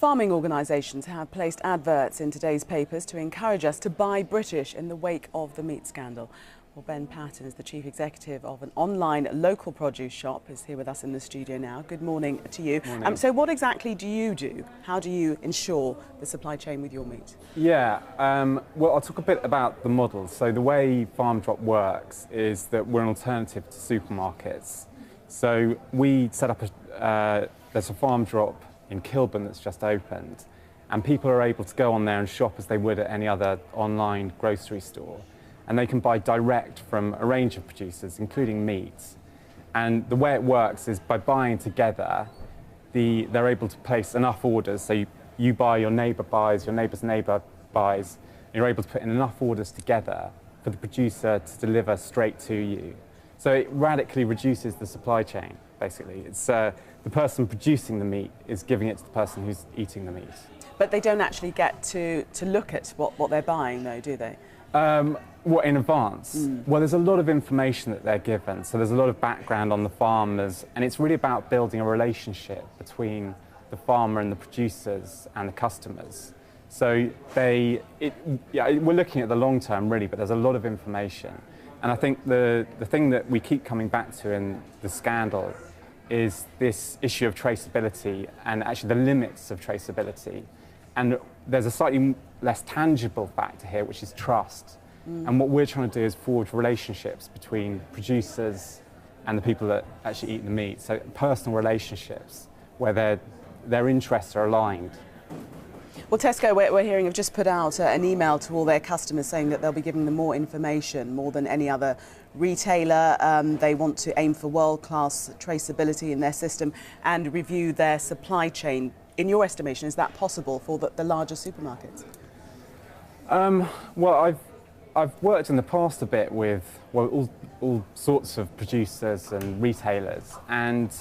Farming organisations have placed adverts in today's papers to encourage us to buy British in the wake of the meat scandal. Well, Ben Patten is the chief executive of an online local produce shop, is here with us in the studio now. Good morning to you. Morning. So what exactly do you do? How do you ensure the supply chain with your meat? Yeah, well, I'll talk a bit about the model. So the way FarmDrop works is that we're an alternative to supermarkets. So we set up there's a FarmDrop in Kilburn that's just opened, and people are able to go on there and shop as they would at any other online grocery store. And they can buy direct from a range of producers, including meat. And the way it works is by buying together, they're able to place enough orders. So you buy, your neighbour buys, your neighbour's neighbour buys, and you're able to put in enough orders together for the producer to deliver straight to you. So it radically reduces the supply chain, basically. It's the person producing the meat is giving it to the person who's eating the meat. But they don't actually get to look at what they're buying, though, do they? What, in advance? Well, there's a lot of information that they're given, so there's a lot of background on the farmers, and it's really about building a relationship between the farmer and the producers and the customers. So we're looking at the long term, really, but there's a lot of information. And I think the thing that we keep coming back to in the scandal is this issue of traceability and actually the limits of traceability. And there's a slightly less tangible factor here, which is trust. And what we're trying to do is forge relationships between producers and the people that actually eat the meat. So personal relationships where their interests are aligned. Well, Tesco, we're hearing, have just put out an email to all their customers saying that they'll be giving them more information, more than any other retailer. They want to aim for world-class traceability in their system and review their supply chain. In your estimation, is that possible for the larger supermarkets? Well, I've worked in the past a bit with all sorts of producers and retailers, and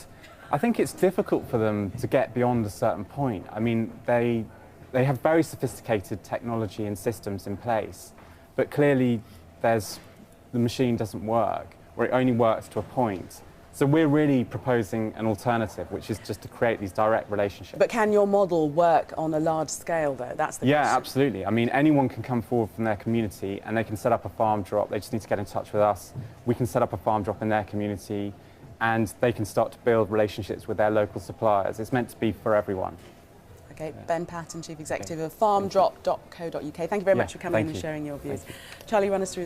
I think it's difficult for them to get beyond a certain point. I mean, they have very sophisticated technology and systems in place, but clearly the machine doesn't work, or it only works to a point. So we're really proposing an alternative, which is just to create these direct relationships. But can your model work on a large scale, though? That's the question. Yeah, absolutely. I mean, anyone can come forward from their community and they can set up a FarmDrop. They just need to get in touch with us. We can set up a FarmDrop in their community, and they can start to build relationships with their local suppliers. It's meant to be for everyone. Okay, yeah. Ben Patten, Chief Executive of FarmDrop.co.uk. Thank you very much for coming in and sharing your views. Charlie, run us through